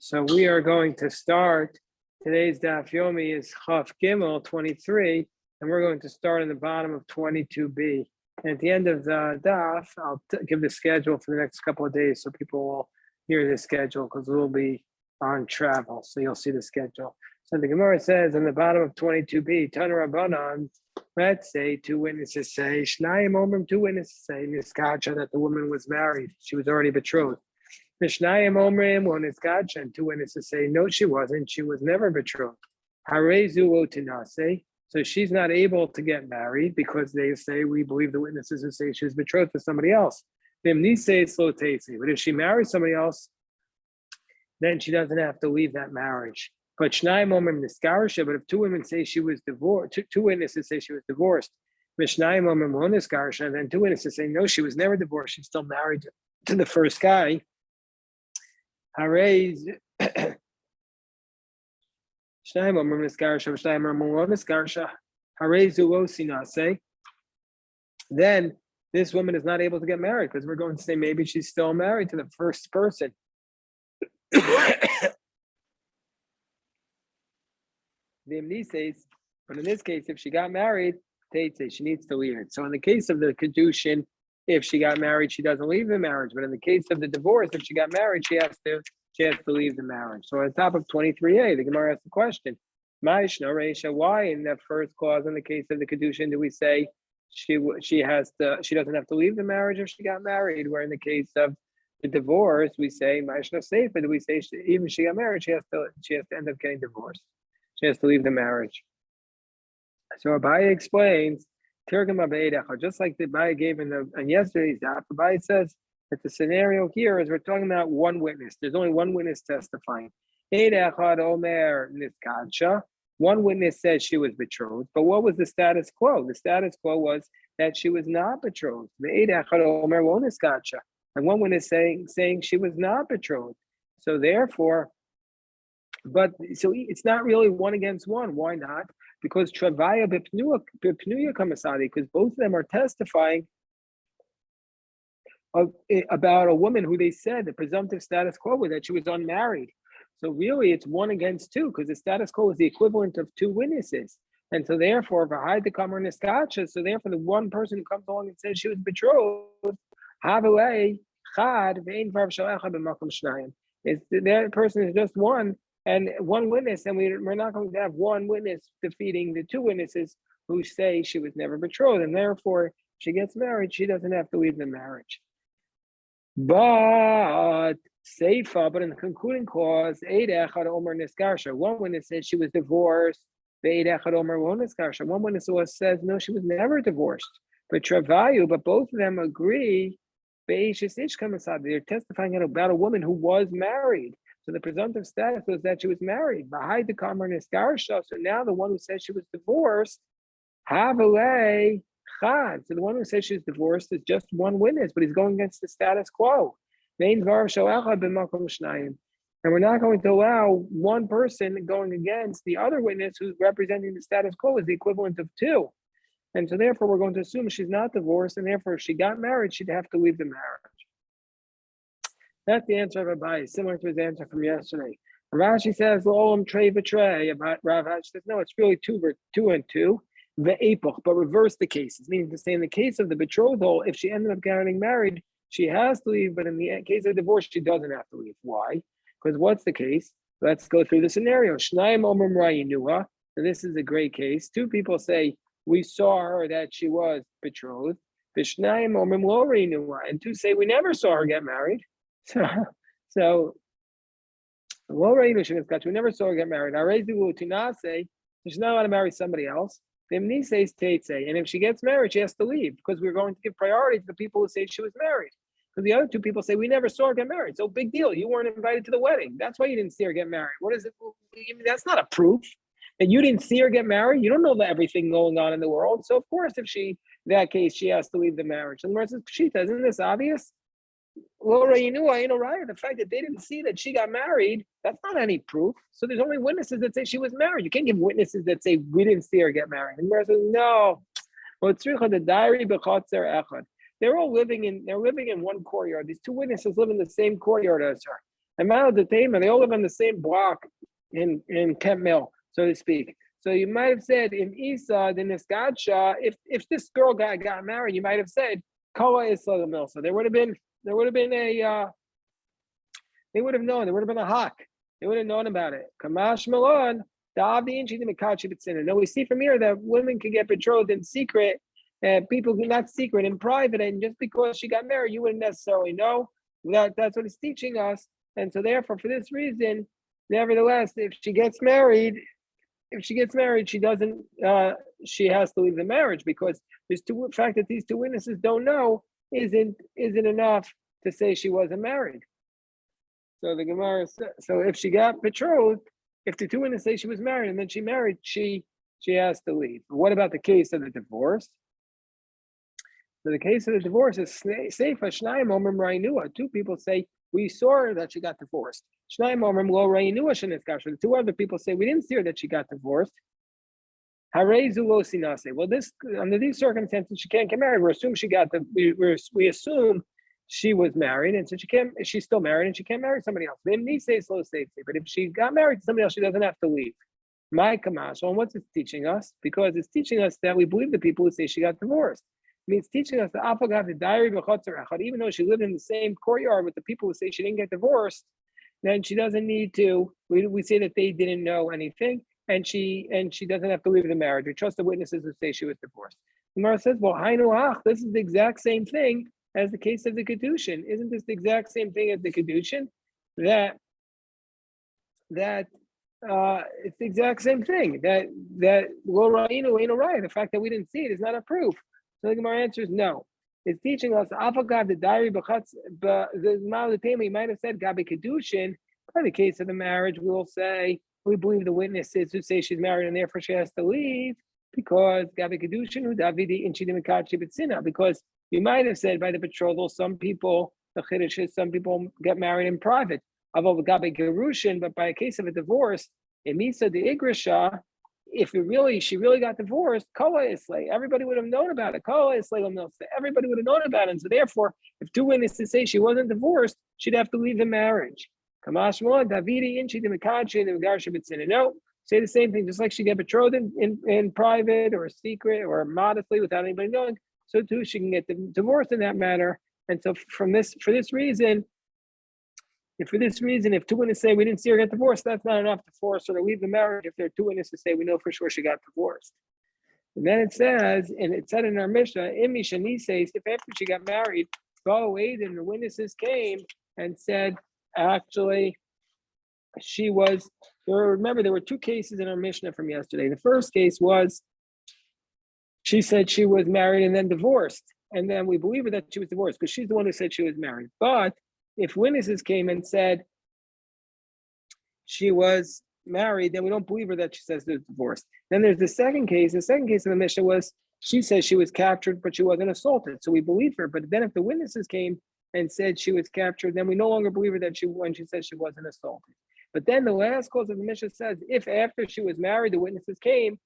So we are going to start. Today's Daf Yomi is Chaf Gimel 23, and we're going to start in the bottom of 22b. And at the end of the Daf, I'll give the schedule for the next couple of days so people will hear the schedule because we'll be on travel. So you'll see the schedule. So the Gemara says in the bottom of 22b, Tana Rabbanan, let's say two witnesses say, Shnayim Omrim, two witnesses say, Niskacha, that the woman was married. She was already betrothed. Mishnayim Omrim, one is gotcha, and two witnesses say, no, she wasn't. She was never betrothed. Harezu otinase. So she's not able to get married because they say, we believe the witnesses who say she was betrothed to somebody else. But if she marries somebody else, then she doesn't have to leave that marriage. But Shnayim Omrim Niskarsha, but if two women say she was divorced, two witnesses say she was divorced, Mishnayim Omrim one Niskarsha, and then two witnesses say, no, she was never divorced. She's still married to the first guy. Then this woman is not able to get married because we're going to say maybe she's still married to the first person. The MD says, but in this case, if she got married, they say she needs to leave it. So in the case of the Kedushin, if she got married, she doesn't leave the marriage. But in the case of the divorce, if she got married, she has to leave the marriage. So on top of 23a, the Gemara asks the question, why in the first clause in the case of the Kedushin do we say she doesn't have to leave the marriage if she got married? Where in the case of the divorce, we say do we say even if she got married, she has to end up getting divorced. She has to leave the marriage. So Abaye explains, just like the Abaye gave in yesterday's daf, Abaye says that the scenario here is we're talking about one witness. There's only one witness testifying. One witness said she was betrothed, but what was the status quo? The status quo was that she was not betrothed. And one witness saying she was not betrothed. So therefore, so it's not really one against one. Why not? Because Travaya Bipnuya Kamasadi, because both of them are testifying about a woman who they said the presumptive status quo was that she was unmarried. So really it's one against two because the status quo is the equivalent of two witnesses. And so therefore, so therefore the one person who comes along and says she was betrothed, that person is just one. And one witness, and we're not going to have one witness defeating the two witnesses who say she was never betrothed, and therefore, if she gets married, she doesn't have to leave the marriage. But in the concluding clause, one witness says she was divorced. One witness says no, she was never divorced. But both of them agree. They're testifying about a woman who was married. So the presumptive status was that she was married. So now the one who says she was divorced, so the one who says she's divorced is just one witness, but he's going against the status quo. And we're not going to allow one person going against the other witness who's representing the status quo is the equivalent of two. And so therefore we're going to assume she's not divorced, and therefore if she got married, she'd have to leave the marriage. That's the answer of Abaye, similar to his answer from yesterday. Rashi says, about Rav Ashi says, no, it's really two and two. But reverse the cases, meaning to say in the case of the betrothal, if she ended up getting married, she has to leave, but in the case of divorce, she doesn't have to leave. Why? Because what's the case? Let's go through the scenario. Shnayim Omrim Rayinuha, and this is a great case. Two people say, we saw her that she was betrothed. Vishnayim Omrim Lo Rayinuha, and two say, we never saw her get married. So we never saw her get married. She's not allowed to marry somebody else. And if she gets married, she has to leave because we're going to give priority to the people who say she was married. Because the other two people say we never saw her get married. So big deal. You weren't invited to the wedding. That's why you didn't see her get married. What is it? That's not a proof that you didn't see her get married. You don't know everything going on in the world. So of course, in that case, she has to leave the marriage. And the rest is Pshita. Isn't this obvious? Laura, the fact that they didn't see that she got married, that's not any proof. So there's only witnesses that say she was married. You can't give witnesses that say we didn't see her get married. And Gemara says, no. They're all living in one courtyard. These two witnesses live in the same courtyard as her. And Mount the Tamer, they all live on the same block in Kent Mill, so to speak. So you might have said in Isa, the Niskadsha, if this girl got married, you might have said Kala Isla Mill. So there would have been a they would have known, there would have been a hawk. They would have known about it. Kamash Malon, no, we see from here that women can get betrothed in secret, people can not secret in private, and just because she got married, you wouldn't necessarily know. That's what it's teaching us. And so therefore, for this reason, nevertheless, if she gets married, she doesn't she has to leave the marriage, because the fact that these two witnesses don't know isn't enough to say she wasn't married. So the Gemara says, so if she got betrothed, if the two witnesses say she was married and then she married, she has to leave. But what about the case of the divorce? So the case of the divorce is Seifa Shnayim Omrim Ra'inua. Two people say we saw her that she got divorced. Shnayim Omrim Lo Ra'inua Shenitzkasher. The two other people say we didn't see her that she got divorced. Harezu Lo Sinase. Well, this under these circumstances she can't get married. We assume she was married, and so she's still married, and she can't marry somebody else. But if she got married to somebody else, she doesn't have to leave. My Kamash, and what's it teaching us? Because it's teaching us that we believe the people who say she got divorced. I mean, it's teaching us that even though she lived in the same courtyard with the people who say she didn't get divorced, then she doesn't need to. We say that they didn't know anything, and she doesn't have to leave the marriage. We trust the witnesses who say she was divorced. The Gemara says, well, this is the exact same thing as the case of the Kedushin. Isn't this the exact same thing as the Kedushin? That it's the exact same thing. That Lo Ra'inu ain't right. The fact that we didn't see it is not a proof. So the Gemara answers no. It's teaching us Afagav the diary b'chatz the Mal Tema. You might have said Gabi Kedushin. In the case of the marriage, we'll say we believe the witnesses who say she's married and therefore she has to leave, because Gabi Kedushin who Davidi and Shidim Kachi B'tzina, because you might have said by the betrothal, some people get married in private. Gabi Gerushin, but by a case of a divorce, Emisa the Igrisha, if she really got divorced, Kala Islay, everybody would have known about it. Kala Islay, everybody would have known about it. And so therefore, if two witnesses say she wasn't divorced, she'd have to leave the marriage. Kamash Mon, Davidi, Inchi, the Mikachi, the Garsha B'tzina. No, say the same thing, just like she get betrothed in private or secret or modestly without anybody knowing. So too, she can get divorced in that manner. And so for this reason, if two witnesses say we didn't see her get divorced, that's not enough to force her to leave the marriage. If there are two witnesses say we know for sure she got divorced. And then it says, and it said in our Mishnah, Imi Shani says, if after she got married, go away, then the witnesses came and said, actually, remember there were two cases in our Mishnah from yesterday. The first case was, she said she was married and then divorced. And then we believe her that she was divorced because she's the one who said she was married. But if witnesses came and said she was married, then we don't believe her that she says there's divorce. Then there's the second case. The second case of the Mishnah was she says she was captured, but she wasn't assaulted. So we believe her. But then if the witnesses came and said she was captured, then we no longer believe her that when she said she wasn't assaulted. But then the last clause of the Mishnah says, if after she was married, the witnesses came,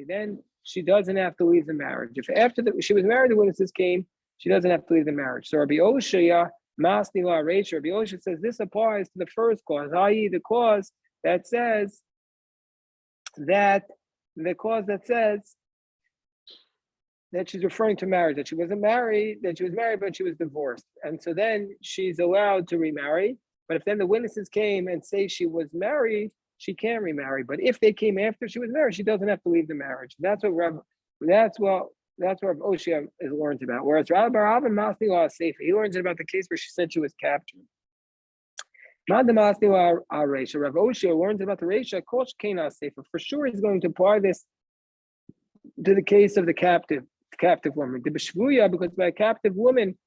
then she doesn't have to leave the marriage. If after she was married, the witnesses came, she doesn't have to leave the marriage. So Rabbi Oshaya, Masni La Reish, Rabbi Oshaya says this applies to the first clause, i.e. the clause that says that she's referring to marriage, that she wasn't married, that she was married, but she was divorced. And so then she's allowed to remarry. But if then the witnesses came and say she was married, she can't remarry. But if they came after she was married, she doesn't have to leave the marriage. That's what Rav Oshia learns about. Whereas Rav Barav and Masni La Seifa, he learns about the case where she said she was captured. Rav Oshia learns about the Reisha Kosh Kena Seifa. For sure, he's going to apply this to the case of the captive woman. The B'shvuya, because by a captive woman,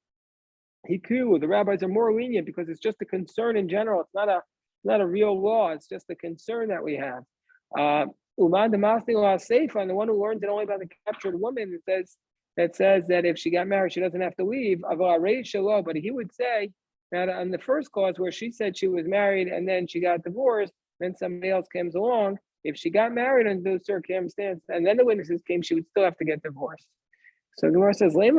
the rabbis are more lenient because it's just a concern in general. It's not a real law. It's just a concern that we have. Uman Damasni La Seifa, and the one who learns it only about the captured woman, that says that if she got married, she doesn't have to leave. But he would say that on the first clause where she said she was married and then she got divorced, then somebody else comes along. If she got married under those circumstances and then the witnesses came, she would still have to get divorced. So the Gemara says, let's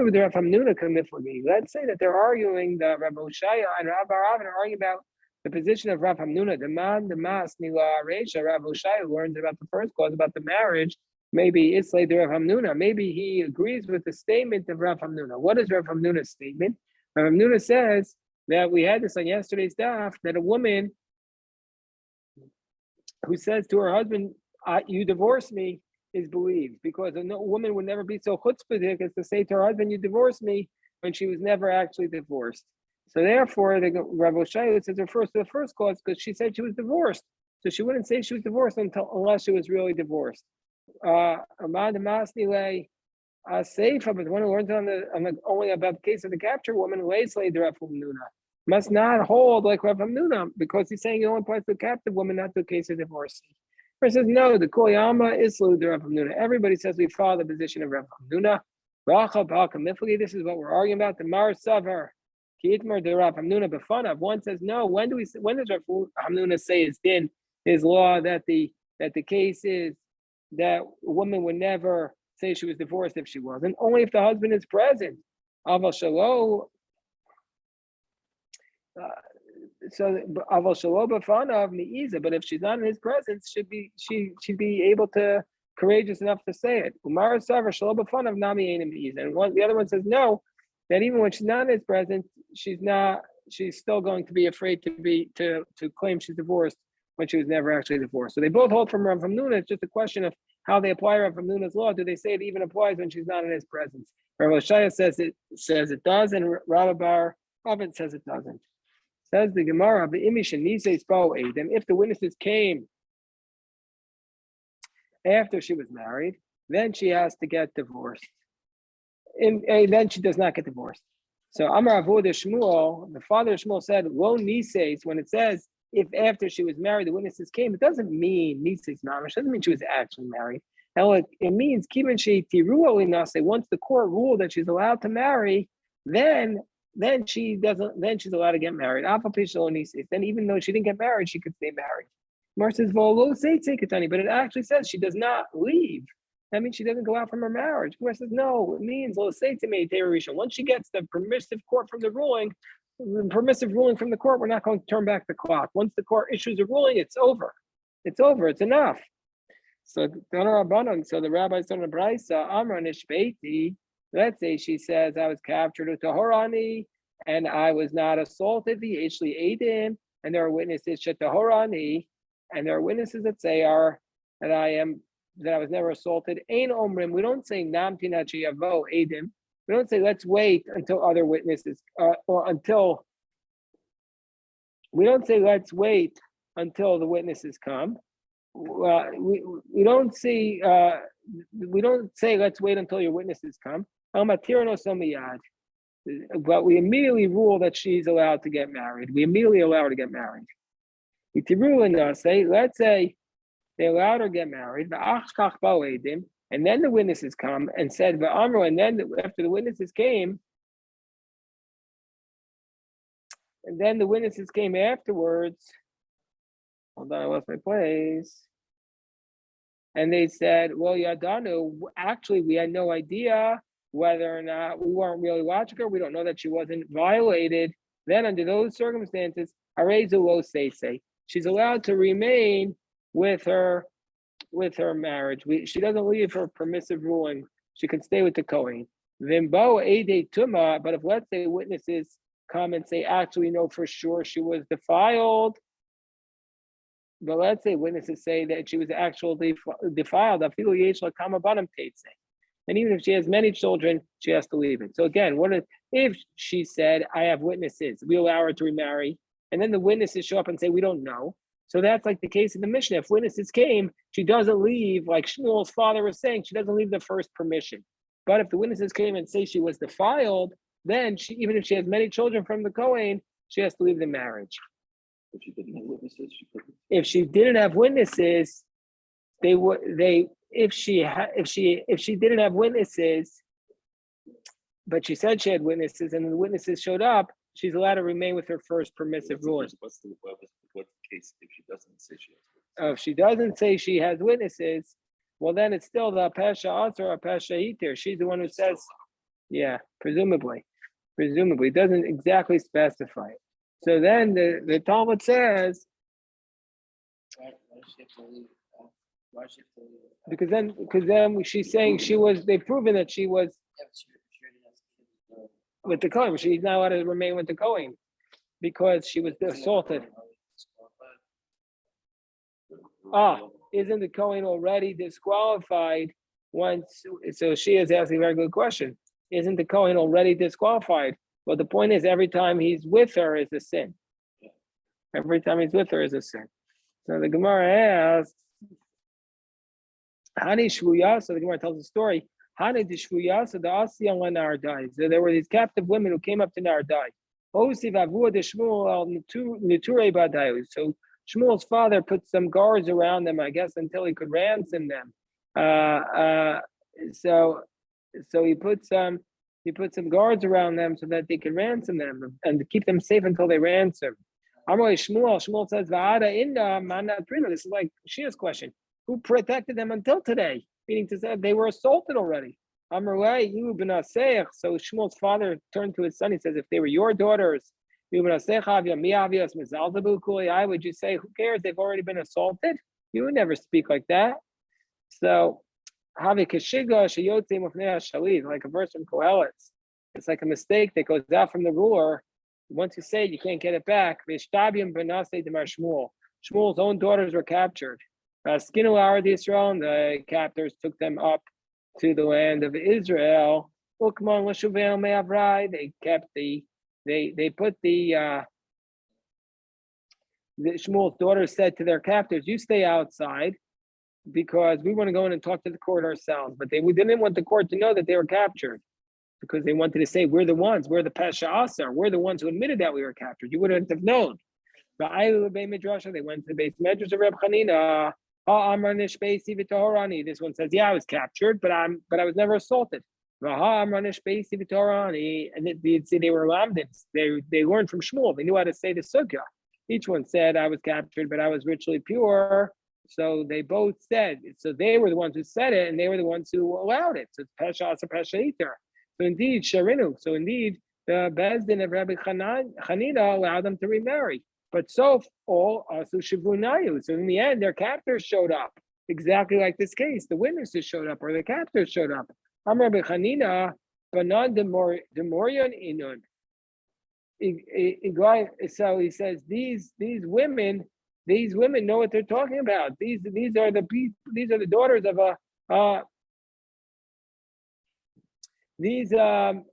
say that they're arguing, the Rabbi Oshaya and Rabbi Barav are arguing about the position of Rav Hamnuna, the man, the mas, Nila Reisha, Rav Oshai learns about the first clause about the marriage. Maybe it's like the Rav Hamnuna. Maybe he agrees with the statement of Rav Hamnuna. What is Rav Hamnuna's statement? Rav Hamnuna says that we had this on yesterday's daf, that a woman who says to her husband, you divorce me, is believed, because a woman would never be so chutzpahdik as to say to her husband, you divorce me, when she was never actually divorced. So therefore, the Rav Oshai says refers to the first clause because she said she was divorced. So she wouldn't say she was divorced unless she was really divorced. Amad Masnile Seifa, but the one who learns on the only about the case of the capture woman, Leisley the Rav Hamnuna, must not hold like Rav Hamnuna, because he's saying it only applies to a captive woman, not to a case of divorce. He says, no, the Koyama is the Rav Hamnuna. Everybody says we follow the position of Rav Hamnuna. This is what we're arguing about. The Mar Savar, Kitmar de Rav Hamnuna Befanav. One says, no, when does Rav Hamnuna say it's din, his law, that the case is that a woman would never say she was divorced if she wasn't, only if the husband is present. Aval Shalom. So Aval Shalom Befanav Mi'iza, but if she's not in his presence, she'd be able to, courageous enough to say it. Umar Savar Shalom Befanav Nami Ein Mi'iza. And the other one says no, that even when she's not in his presence, she's still going to be afraid to claim she's divorced when she was never actually divorced. So they both hold from Rav Hamnuna. It's just a question of how they apply Rav Hamnuna's law. Do they say it even applies when she's not in his presence? Rav Oshaya says it does, and Rav Bar Ovid says it doesn't. Says the Gemara, if the witnesses came after she was married, then she has to get divorced. And then she does not get divorced. So Amar Avodah Shmuel, the father of Shmuel said, "Lo nises." When it says if after she was married the witnesses came, it doesn't mean nises mamish. Doesn't mean she was actually married. And it means kiven she tiruo inase. Once the court ruled that she's allowed to marry, then she doesn't. Then she's allowed to get married. Then even though she didn't get married, she could stay married. Mar says, "Volo say katani," but it actually says she does not leave. That means she doesn't go out from her marriage. Gemara says, no, it means, once she gets the permissive court from the ruling, the permissive ruling from the court, we're not going to turn back the clock. Once the court issues a ruling, it's over. It's over. It's enough. So the rabbi said in the Braisa, Amra Nishbeiti, let's say she says, I was captured with Tahorani, and I was not assaulted, the Ishli Adim, and there are witnesses, Shetahorani, and there are witnesses that say that I was never assaulted. Ein omrim. We don't say namtin yavo edim. We don't say let's wait until other witnesses, we don't say let's wait until the witnesses come. We don't say let's wait until your witnesses come. But we immediately rule that she's allowed to get married. We immediately allow her to get married. Let's say they allowed her to get married, and then the witnesses come and said, and then after the witnesses came, and then the witnesses came afterwards. Hold on, I lost my place. And they said, well, Yadanu, actually, we had no idea whether or not, we weren't really watching her. We don't know that she wasn't violated. Then under those circumstances, Arezu lo say, she's allowed to remain with her marriage. She doesn't leave her permissive ruling. She can stay with the Kohen. Vimbo ede tuma, but if let's say witnesses come and say, actually, no, for sure she was defiled. But let's say witnesses say that she was actually defiled. And even if she has many children, she has to leave it. So again, if she said, I have witnesses, we allow her to remarry, and then the witnesses show up and say, we don't know. So that's like the case in the Mishnah. If witnesses came, she doesn't leave, like Shmuel's father was saying, she doesn't leave the first permission. But if the witnesses came and say she was defiled, then even if she has many children from the Kohen, she has to leave the marriage. If she didn't have witnesses, she couldn't. If she didn't have witnesses, if she didn't have witnesses, but she said she had witnesses, and the witnesses showed up, she's allowed to remain with her first permissive ruling. What's the case if she doesn't say she has witnesses? If she doesn't say she has witnesses, well, then it's still the Pesha Asr or Pesha Hitir. She's the one who says, yeah, presumably. It doesn't exactly specify it. So then the Talmud says, Why does she have to leave? Why does she have to leave? because then she's saying they've proven that she was Yeah, but she already has kids. with the Kohen. She's not allowed to remain with the Kohen because she was assaulted. Isn't the Kohen already disqualified once? So she is asking a very good question. Isn't the Kohen already disqualified? Well, the point is every time he's with her is a sin. Every time he's with her is a sin. So the Gemara asks, Hani Shvuya, so the Gemara tells the story. Hani de Shvuya, so the Asiya when Nardai. So there were these captive women who came up to Nardai. Osi Vavua de Shmuel Niture Badai. So Shmuel's father put some guards around them, I guess, until he could ransom them. So he put some guards around them so that they could ransom them and keep them safe until they ransom. Shmuel says, Va'ada inda mana trina. This is like Shia's question. Who protected them until today? Meaning to say they were assaulted already. So Shmuel's father turned to his son. He says, if they were your daughters, would you say, who cares? They've already been assaulted. You would never speak like that. So, like a verse from Kohelet. It's like a mistake that goes out from the ruler. Once you say it, you can't get it back. Shmuel's own daughters were captured. Skinu Arad Israel, and the captors took them up to the land of Israel. They kept they put the Shmuel's daughters said to their captors, "You stay outside because we want to go in and talk to the court ourselves." But we didn't want the court to know that they were captured because they wanted to say, "We're the Pesha Asar, we're the ones who admitted that we were captured." You wouldn't have known. They went to the base measures of Reb Chanina. This one says, "Yeah, I was captured, but I was never assaulted." And they were lamdins. They learned from Shmuel. They knew how to say the sukkah. Each one said, "I was captured, but I was ritually pure." So they both said. So they were the ones who said it, and they were the ones who allowed it. So it's pesha asa pesha iter. So indeed, sharinu. So indeed, the Bezdin of Rabbi Chanina allowed them to remarry. But so all also shivunayu. So in the end, their captors showed up, exactly like this case. The witnesses showed up, or the captors showed up. Amar Bechanina, banan demorion inun. So he says these women know what they're talking about. These are the daughters of these are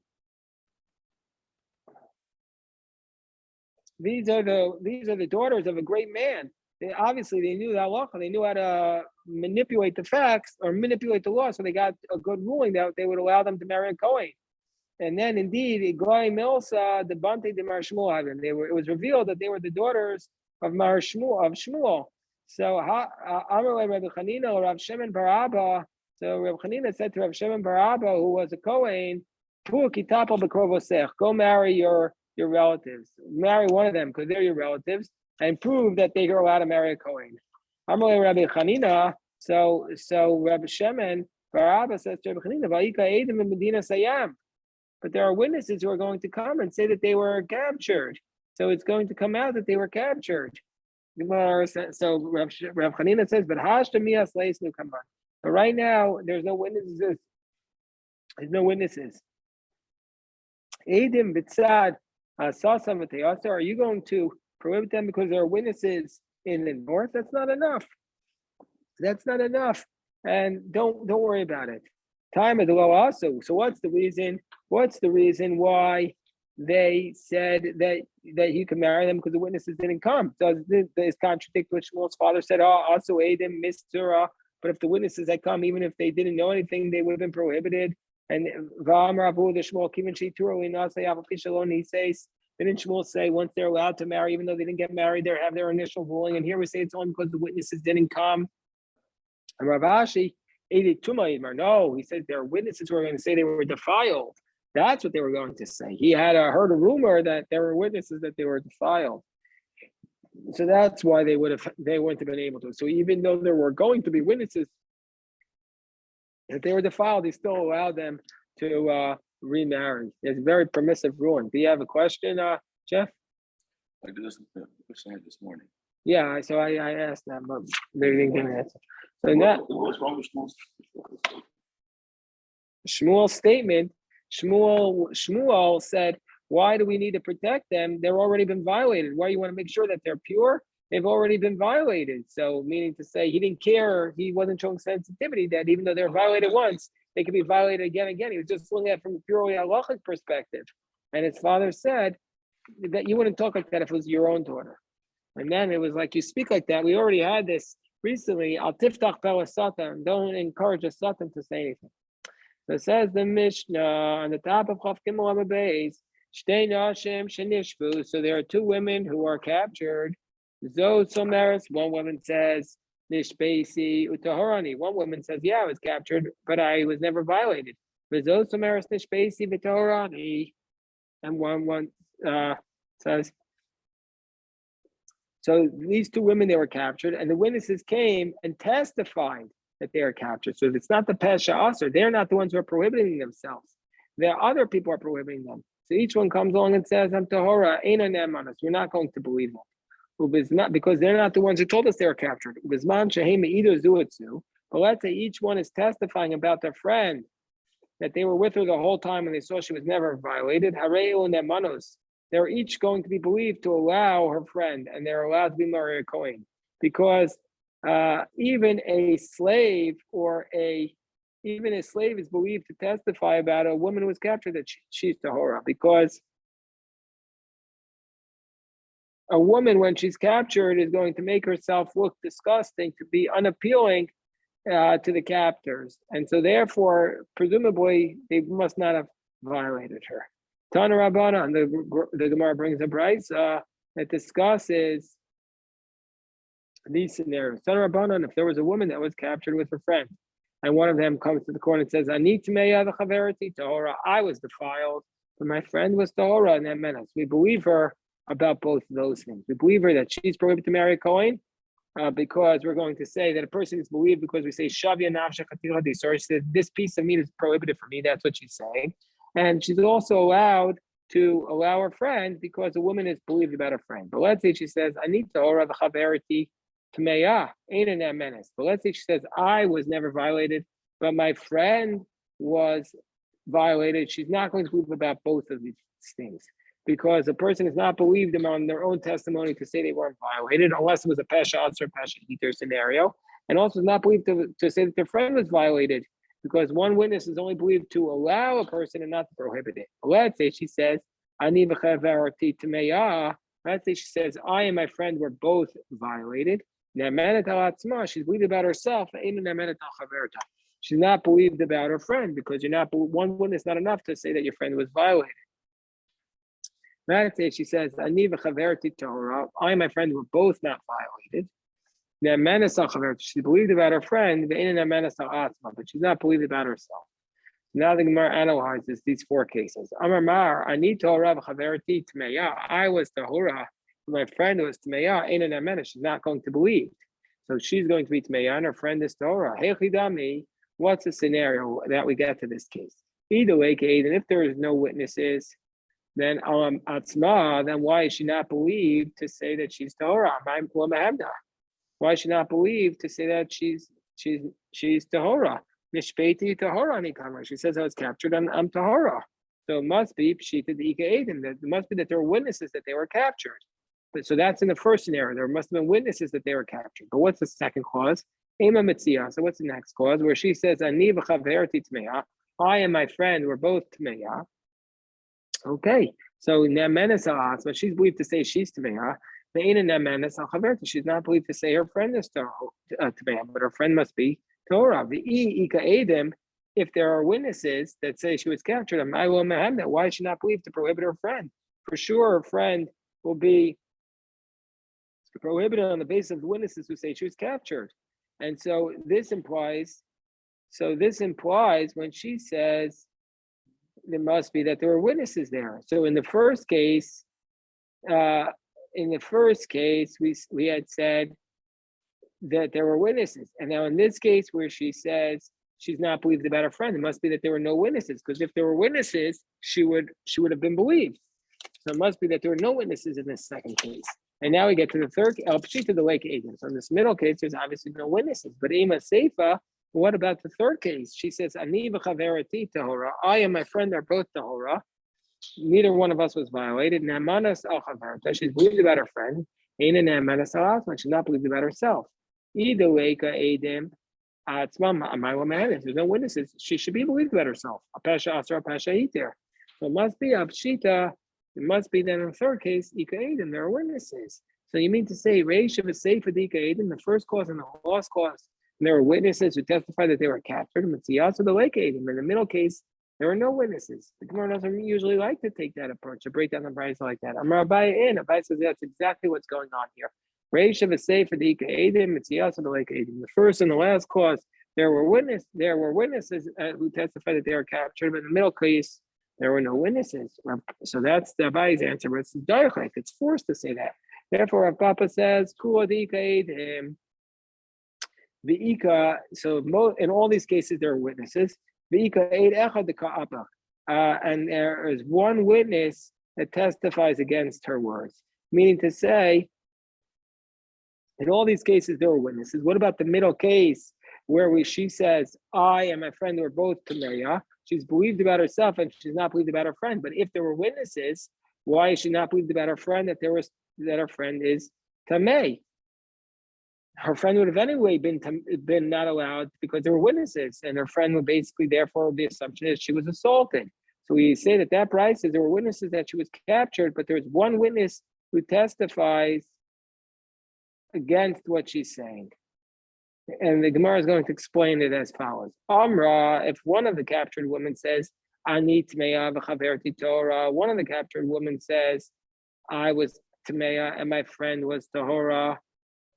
the daughters of a great man. They knew the halacha. They knew how to manipulate the facts or manipulate the law. So they got a good ruling that they would allow them to marry a Kohen. And then indeed, Iglai Milsa, the Bante de Mar Shmuel, it was revealed that they were the daughters of Shmuel. So Amalei Rabbi Chanina or Rav Shimon bar Abba. So Rabbi Chanina said to Rav Shimon bar Abba, who was a Kohen, go marry your relatives. Marry one of them because they're your relatives, and prove that they are allowed to marry a Kohen. Amalei Rabbi Chanina. So Rabbi Shimon bar Abba says to Rabbi Chanina, Vayika Eidim in Medina Sayam. But there are witnesses who are going to come and say that they were captured. So it's going to come out that they were captured. So Rav Chanina says, but Hashtamias Leis nu Kaman. But right now, there's no witnesses. There's no witnesses. Eidim Bitzad Sasam V'Teyasa. Are you going to prohibit them because there are witnesses in the north? That's not enough. That's not enough. And don't worry about it. Time of the law also. So what's the reason? What's the reason why they said that you can marry them because the witnesses didn't come? Does this contradict what Shmuel's father said? Also Adam Mistura. But if the witnesses had come, even if they didn't know anything, they would have been prohibited. And V'amravu the Shmuel Kivin Sheitura Inasei Avapishaloon. He says, didn't Shmuel say once they're allowed to marry, even though they didn't get married, they have their initial ruling? And here we say it's only because the witnesses didn't come. And Rav Ashi. No, he said there are witnesses who are going to say they were defiled. That's what they were going to say. He had heard a rumor that there were witnesses that they were defiled. So that's why they wouldn't have been able to. So even though there were going to be witnesses, if they were defiled, he still allowed them to remarry. It's a very permissive ruling. Do you have a question, Jeff? I did this question I had this morning. Yeah, so I asked them, but they didn't give me an answer. So now What's wrong with Shmuel's? Shmuel's statement, Shmuel said, why do we need to protect them? They're already been violated. Why you want to make sure that they're pure? They've already been violated. So meaning to say he didn't care, he wasn't showing sensitivity that even though they're violated once, they could be violated again and again. He was just looking at it from a purely halachic perspective. And his father said that you wouldn't talk like that if it was your own daughter. And then it was like, you speak like that. We already had this recently. Al tiftach pel satan. Don't encourage a satan to say anything. So it says the Mishnah on the top of Chav Gimel Amud Beis, Shtei Nashim Shenishvu. So there are two women who are captured. Zod Someris, one woman says, Nishbeisi Utahorani. One woman says, yeah, I was captured, but I was never violated. Zod Someris Nishbeisi Vitahorani. And one says, so these two women, they were captured, and the witnesses came and testified that they are captured. So if it's not the Pesha Asr, they're not the ones who are prohibiting themselves. There are other people who are prohibiting them. So each one comes along and says, I'm Tahora, ain't an emanos. We're not going to believe them. Because they're not the ones who told us they were captured. But let's say each one is testifying about their friend, that they were with her the whole time and they saw she was never violated. They're each going to be believed to allow her friend, and they're allowed to be Maria Cohen. Because even a slave is believed to testify about a woman who was captured that she's Tahora, because a woman, when she's captured, is going to make herself look disgusting, to be unappealing to the captors, and so therefore, presumably, they must not have violated her. Tana Rabbana, and the Gemara brings a brayso that discusses these scenarios. Tana Rabbanan, if there was a woman that was captured with her friend, and one of them comes to the court and says, "Ani tmeya the chaverati tahora," I was defiled, but my friend was tahora, and that menace. We believe her about both of those things. We believe her that she's prohibited to marry a Kohen, because we're going to say that a person is believed because we say Shavya Nafsha Chatil Hadisor. She said, this piece of meat is prohibited for me. That's what she's saying. And she's also allowed to allow her friend because a woman is believed about her friend. But let's say she says, I need to ora the chaverity tmeya, ain't in that menace. But let's say she says, I was never violated, but my friend was violated. She's not going to believe about both of these things, because a person is not believed them on their own testimony to say they weren't violated, unless it was a Pesha Atz or Pesha Eater scenario, and also is not believed to say that their friend was violated, because one witness is only believed to allow a person and not to prohibit it. Let's say she says, Ani v'chaverti tmeya. Let's say she says, I and my friend were both violated. She's believed about herself. She's not believed about her friend, because you're not one witness is not enough to say that your friend was violated. Let's say she says, Ani v'chaverti Torah. I and my friend were both not violated. She believed about her friend, but she's not believed about herself. Now the Gemara analyzes these four cases. Amar Mar, I need Torah v'chaverti tmeya. I was Tahura, my friend was tmeya. She's not going to believe, so she's going to be tmeya, and her friend is Torah. What's the scenario that we get to this case? Either way, and if there is no witnesses, then atzma, then why is she not believed to say that she's Tahora? Why is she not believed to say that she's Tahora? Nishpeiti Tahora Nikamer. She says I was captured, I'm Tahora. So it must be Pshita Dika Adim. It must be that there were witnesses that they were captured. But so that's in the first scenario. There must have been witnesses that they were captured. But what's the second clause? Ema Mitzia. So what's the next clause? Where she says, Ani v'chaverti tmeya. I and my friend were both tmeya. Okay, so Nemenes but she's believed to say she's Tmeya. She's not believed to say her friend is Tmeya, but her friend must be Torah. If there are witnesses that say she was captured, why is she not believed to prohibit her friend? For sure, her friend will be prohibited on the basis of the witnesses who say she was captured. And so this implies when she says, there must be that there were witnesses there. So in the first case, we had said that there were witnesses, and now in this case where she says she's not believed about her friend, it must be that there were no witnesses. Because if there were witnesses, she would have been believed. So it must be that there were no witnesses in this second case. And now we get to the third, to the lake agent. So in this middle case, there's obviously no witnesses. But Ema Seifa, what about the third case? She says, Ani v'chaverati tahora. I and my friend are both tahora. Neither one of us was violated. Namanas al chaverta. She's believed about her friend. Aina namanas al asma. She's not believed about herself. Ida leika edim. There's no witnesses. She should be believed about herself. Apasha asra apasha iter. So it must be Abshita. It must be then in the third case, Ika Edim, there are witnesses. So you mean to say, Reish of a Sefer Ika Edim, the first cause and the last cause, and there were witnesses who testified that they were captured, and also the Lake Edim. In the middle case, there were no witnesses. The Gemara doesn't usually like to take that approach, to break down the Brisa like that. Amar Abai in. Abai says that's exactly what's going on here. Reish of a Sefer Ika Edim, also the Lake Edim. The first and the last cause, there were witnesses who testified that they were captured, but in the middle case, there were no witnesses. So that's the Abai's answer, but it's darchik. It's forced to say that. Therefore, Rav Papa says, Kula Ika Edim. The Ika, so in all these cases, there are witnesses. The Ika Eid Echad the Ka'apa. And there is one witness that testifies against her words. Meaning to say, in all these cases, there were witnesses. What about the middle case where she says, I and my friend were both Tameya? She's believed about herself and she's not believed about her friend. But if there were witnesses, why is she not believed about her friend that her friend is Tamei? Her friend would have anyway been not allowed because there were witnesses, and her friend would basically, therefore, the assumption is she was assaulted. So we say that price is there were witnesses that she was captured, but there's one witness who testifies against what she's saying. And the Gemara is going to explain it as follows. Amra, if one of the captured women says, Ani Tmeya v'chaverti Torah, one of the captured women says, I was Tmeya and my friend was Tahora,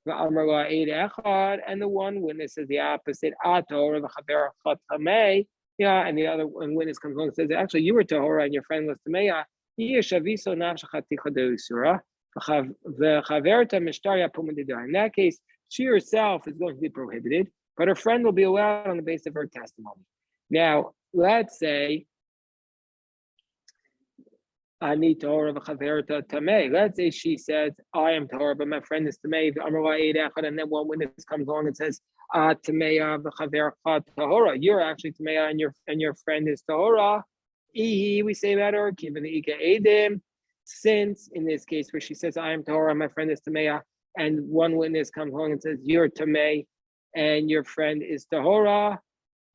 v'amra eid echad, and the one witness says the opposite, A Torah v'chavercha Tamei, yeah, and the other one witness comes along and says, actually, you were Tahora and your friend was Tmeya, Yeshaviso nafshacha tichadu surah, v'chaverta mishtarya pumadida. In that case, she herself is going to be prohibited, but her friend will be allowed on the basis of her testimony. Now, let's say, Ani Torah v'chaverta tamei. Let's say she says, I am Torah, but my friend is tamei. And then one witness comes along and says, tameya v'chavercha tahora. You're actually tameya, and your friend is tahora. We say that, or given the ika edim. Since in this case where she says, I am Torah, my friend is tameya, and one witness comes along and says, you're Tamei, and your friend is Tahora,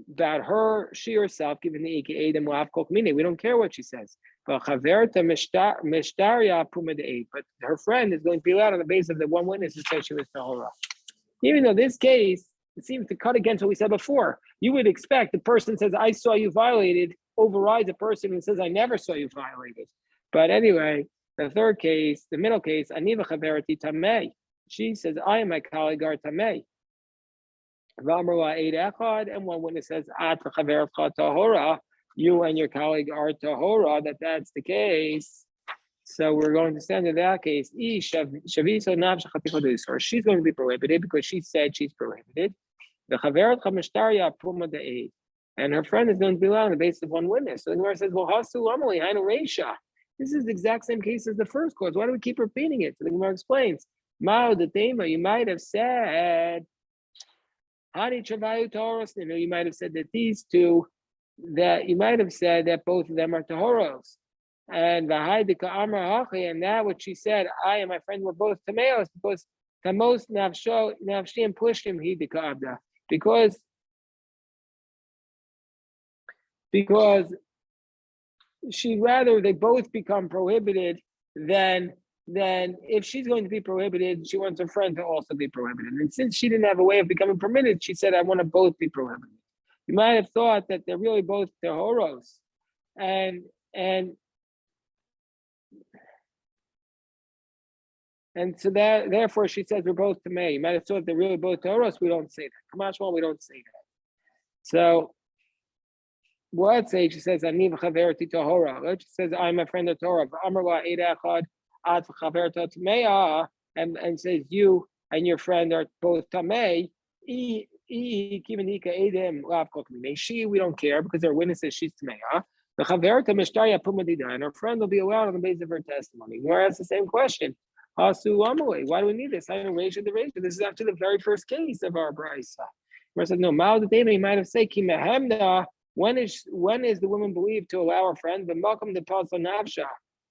about her, she herself, given the Ika Edim Lav Kok Mine. We don't care what she says. But Chaverta Mishtaria Pumadei. But her friend is going to be allowed on the basis of the one witness who says she was Tahora. Even though this case, it seems to cut against what we said before. You would expect the person says, I saw you violated, overrides a person who says, I never saw you violated. But anyway, the third case, the middle case, Ani v'chaverati Tamei. She says, I and my colleague are Tamei. And one witness says, you and your colleague are Tahora, that's the case. So we're going to send in that case, or she's going to be prohibited because she said she's prohibited. And her friend is going to be allowed on the basis of one witness. So the Gemara says, well, this is the exact same case as the first cause. Why do we keep repeating it? So the Gemara explains. You might have said, you might have said that these two, that you might have said that both of them are Tahoros. And that what she said, I and my friend were both Tameos, because Tamos Navshim pushed him Hidika because she'd rather they both become prohibited than if she's going to be prohibited, she wants her friend to also be prohibited. And since she didn't have a way of becoming permitted, she said, I want to both be prohibited. You might have thought that they're really both Tehoros. And so that therefore she says we're both Tamei. You might have thought they're really both Tehoros. We don't say that. Kamashmal, we don't say that. So let's say she says, Ani v'chaverti Tahora. Let's say she says, I'm a friend of Torah. And says you and your friend are both Tamei. She, we don't care because they're witnesses, she's Tameya. The chaverta mishtaya pumadida, and her friend will be allowed on the basis of her testimony. Gemara asks the same question. Hasu amale. Why do we need this? I don't raise the ratio. This is actually the very first case of our brisa. Gemara said, no. Mal the David might have said kimahemda. When is the woman believed to allow her friend? The malkum the palsa nafsha.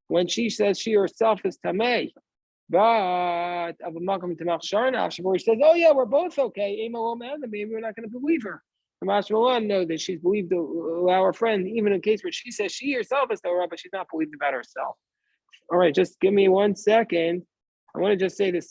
When she says she herself is tamei. But of a malkum to machshar nafsha, where she says, oh yeah, we're both okay. Maybe we're not going to believe her. The Mashmalan know that she's believed to allow her friend, even in a case where she says she herself is Torah, but she's not believed about herself. All right, just give me 1 second. I want to just say this.